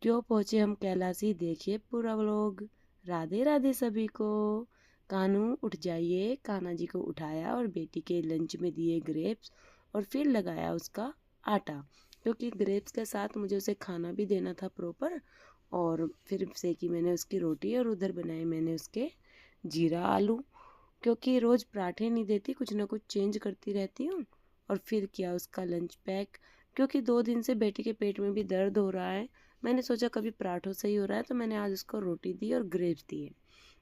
क्यों पहुँचे हम कैलाशी, देखिए पूरा व्लॉग। राधे राधे सभी को। कानू उठ जाइए। कान्हा जी को उठाया और बेटी के लंच में दिए ग्रेप्स और फिर लगाया उसका आटा, क्योंकि ग्रेप्स के साथ मुझे उसे खाना भी देना था प्रॉपर। और फिर सेकी मैंने उसकी रोटी और उधर बनाए मैंने उसके जीरा आलू, क्योंकि रोज़ पराठे नहीं देती, कुछ ना कुछ चेंज करती रहती हूँ। और फिर किया उसका लंच पैक, क्योंकि 2 दिन से बेटी के पेट में भी दर्द हो रहा है। मैंने सोचा कभी पराठों से ही हो रहा है, तो मैंने आज उसको रोटी दी और ग्रेप्स दिए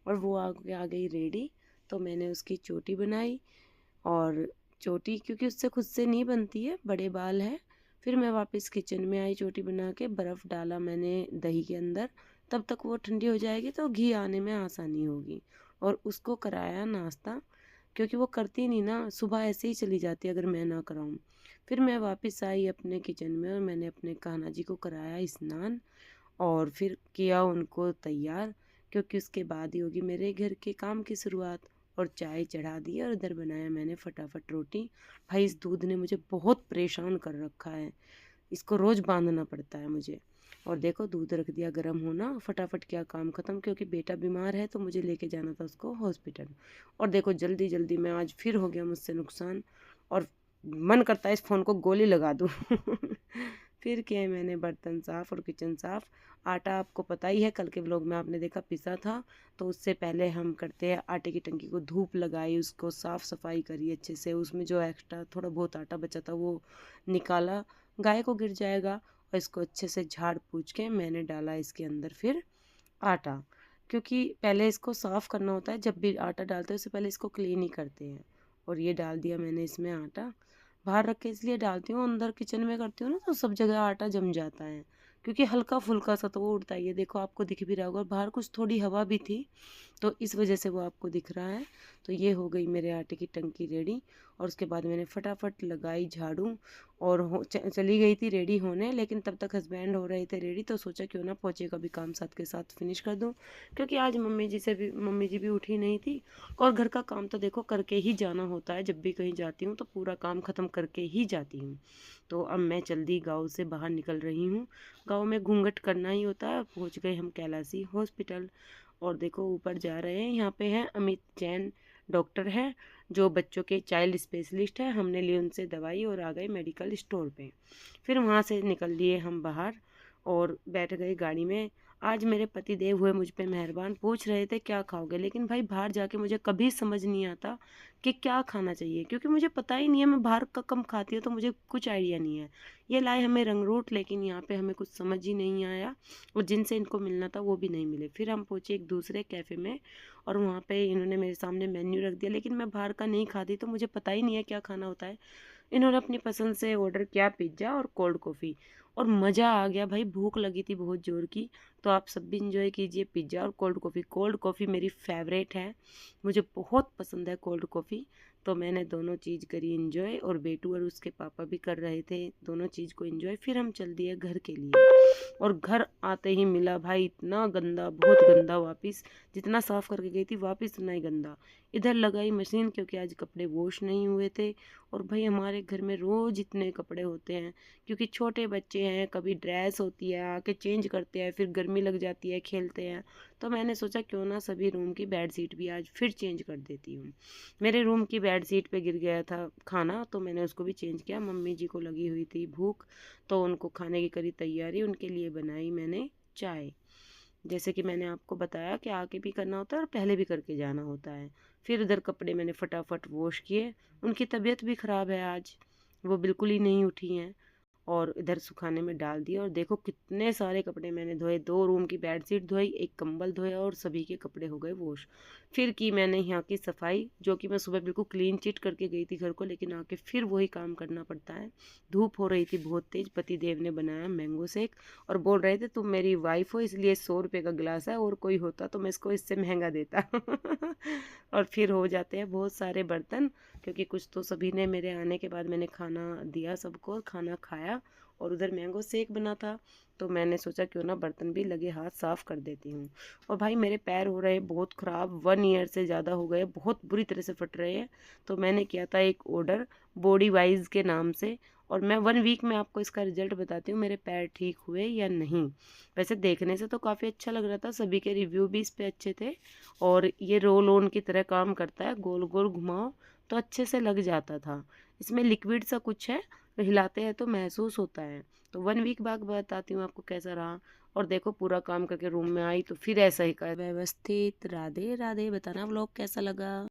और वो आ गई रेडी। तो मैंने उसकी चोटी बनाई, और चोटी क्योंकि उससे खुद से नहीं बनती है, बड़े बाल है। फिर मैं वापस किचन में आई, चोटी बना के बर्फ़ डाला मैंने दही के अंदर, तब तक वो ठंडी हो जाएगी तो घी आने में आसानी होगी। और उसको कराया नाश्ता, क्योंकि वो करती नहीं ना, सुबह ऐसे ही चली जाती है अगर मैं ना कराऊँ। फिर मैं वापस आई अपने किचन में और मैंने अपने कान्हा जी को कराया स्नान और फिर किया उनको तैयार, क्योंकि उसके बाद ही होगी मेरे घर के काम की शुरुआत। और चाय चढ़ा दी और इधर बनाया मैंने फटाफट रोटी। भाई इस दूध ने मुझे बहुत परेशान कर रखा है, इसको रोज़ बांधना पड़ता है मुझे। और देखो दूध रख दिया गर्म होना, फटाफट किया काम ख़त्म, क्योंकि बेटा बीमार है तो मुझे लेके जाना था उसको हॉस्पिटल। और देखो जल्दी जल्दी में आज फिर हो गया मुझसे नुकसान, और मन करता है इस फ़ोन को गोली लगा दूँ। फिर किए मैंने बर्तन साफ़ और किचन साफ़। आटा आपको पता ही है, कल के व्लॉग में आपने देखा पिसा था। तो उससे पहले हम करते हैं आटे की टंकी को धूप लगाई, उसको साफ़ सफाई करी अच्छे से, उसमें जो एक्स्ट्रा थोड़ा बहुत आटा बचा था वो निकाला, गाय को गिर जाएगा। और इसको अच्छे से झाड़ पूछ के मैंने डाला इसके अंदर फिर आटा, क्योंकि पहले इसको साफ़ करना होता है, जब भी आटा डालते हैं उससे पहले इसको क्लीन ही करते हैं। और ये डाल दिया मैंने इसमें आटा। बाहर रख के इसलिए डालती हूँ, अंदर किचन में करती हूँ ना तो सब जगह आटा जम जाता है, क्योंकि हल्का फुल्का सा तो वो उड़ता ही है। देखो आपको दिख भी रहा होगा, बाहर कुछ थोड़ी हवा भी थी तो इस वजह से वो आपको दिख रहा है। तो ये हो गई मेरे आटे की टंकी रेडी। और उसके बाद मैंने फटाफट लगाई झाड़ू और चली गई थी रेडी होने, लेकिन तब तक हस्बैंड हो रहे थे रेडी, तो सोचा क्यों ना पोछे का भी काम साथ के साथ फिनिश कर दूँ, क्योंकि आज मम्मी जी भी उठी नहीं थी। और घर का काम तो देखो करके ही जाना होता है, जब भी कहीं जाती हूँ तो पूरा काम ख़त्म करके ही जाती हूँ। तो अब मैं जल्दी गाँव से बाहर निकल रही हूँ। गाँव में घूंघट करना ही होता है। पहुँच गए हम कैलाशी हॉस्पिटल। और देखो ऊपर जा रहे हैं, यहाँ पे है अमित जैन, डॉक्टर है जो बच्चों के चाइल्ड स्पेशलिस्ट है। हमने ली उनसे दवाई और आ गए मेडिकल स्टोर पे। फिर वहाँ से निकल लिए हम बाहर और बैठ गए गाड़ी में। आज मेरे पति देव हुए मुझ पे मेहरबान, पूछ रहे थे क्या खाओगे, लेकिन भाई बाहर जाके मुझे कभी समझ नहीं आता कि क्या खाना चाहिए, क्योंकि मुझे पता ही नहीं है, मैं बाहर का कम खाती हूँ तो मुझे कुछ आइडिया नहीं है। ये लाए हमें रंगरूट, लेकिन यहाँ पे हमें कुछ समझ ही नहीं आया और जिनसे इनको मिलना था वो भी नहीं मिले। फिर हम पहुँचे एक दूसरे कैफ़े में और वहाँ पे इन्होंने मेरे सामने मेन्यू रख दिया, लेकिन मैं बाहर का नहीं खाती तो मुझे पता ही नहीं है क्या खाना होता है। इन्होंने अपनी पसंद से ऑर्डर किया पिज़्ज़ा और कोल्ड कॉफ़ी, और मज़ा आ गया भाई, भूख लगी थी बहुत ज़ोर की। तो आप सब भी इंजॉय कीजिए पिज़्ज़ा और कोल्ड कॉफ़ी। कोल्ड कॉफ़ी मेरी फेवरेट है, मुझे बहुत पसंद है कोल्ड कॉफ़ी। तो मैंने दोनों चीज़ करी इंजॉय, और बेटू और उसके पापा भी कर रहे थे दोनों चीज़ को इंजॉय। फिर हम चल दिए घर के लिए, और घर आते ही मिला भाई इतना गंदा, बहुत गंदा, वापस जितना साफ़ करके गई थी वापस उतना ही गंदा। इधर लगाई मशीन, क्योंकि आज कपड़े वॉश नहीं हुए थे। और भाई हमारे घर में रोज़ इतने कपड़े होते हैं, क्योंकि छोटे बच्चे हैं, कभी ड्रेस होती है आके चेंज करते हैं, फिर गर्मी लग जाती है खेलते हैं। तो मैंने सोचा क्यों ना सभी रूम की बेड शीट भी आज फिर चेंज कर देती हूँ। मेरे रूम की बेड शीट पे गिर गया था खाना, तो मैंने उसको भी चेंज किया। मम्मी जी को लगी हुई थी भूख, तो उनको खाने की करी तैयारी, उनके लिए बनाई मैंने चाय। जैसे कि मैंने आपको बताया कि आके भी करना होता है और पहले भी करके जाना होता है। फिर उधर कपड़े मैंने फटाफट वॉश किए। उनकी तबीयत भी ख़राब है आज, वो बिल्कुल ही नहीं उठी हैं। और इधर सुखाने में डाल दिया, और देखो कितने सारे कपड़े मैंने धोए, 2 रूम की बेडशीट धोई, एक कंबल धोया, और सभी के कपड़े हो गए वॉश। फिर की मैंने यहाँ की सफाई, जो कि मैं सुबह बिल्कुल क्लीन चिट करके गई थी घर को, लेकिन आके फिर वही काम करना पड़ता है। धूप हो रही थी बहुत तेज़, पति देव ने बनाया मैंगो शेक और बोल रहे थे तुम मेरी वाइफ हो इसलिए 100 रुपये का गिलास है, और कोई होता तो मैं इसको इससे महंगा देता। और फिर हो जाते हैं बहुत सारे बर्तन, क्योंकि कुछ तो सभी ने मेरे आने के बाद मैंने खाना दिया, सबको खाना खाया, और उधर मैंगो शेक बना था। तो मैंने सोचा क्यों ना बर्तन भी लगे हाथ साफ़ कर देती हूँ। और भाई मेरे पैर हो रहे बहुत ख़राब, 1 ईयर से ज़्यादा हो गए, बहुत बुरी तरह से फट रहे हैं। तो मैंने किया था एक ऑर्डर बॉडी वाइज के नाम से, और मैं 1 वीक में आपको इसका रिजल्ट बताती हूँ मेरे पैर ठीक हुए या नहीं। वैसे देखने से तो काफ़ी अच्छा लग रहा था, सभी के रिव्यू भी इस पे अच्छे थे और ये रोल ऑन की तरह काम करता है, गोल-गोल घुमाओ तो अच्छे से लग जाता था। इसमें लिक्विड सा कुछ है, तो हिलाते हैं तो महसूस होता है। तो 1 वीक बाद बताती हूँ आपको कैसा रहा। और देखो पूरा काम करके रूम में आई तो फिर ऐसा ही कर व्यवस्थित। राधे राधे। बताना व्लॉग कैसा लगा।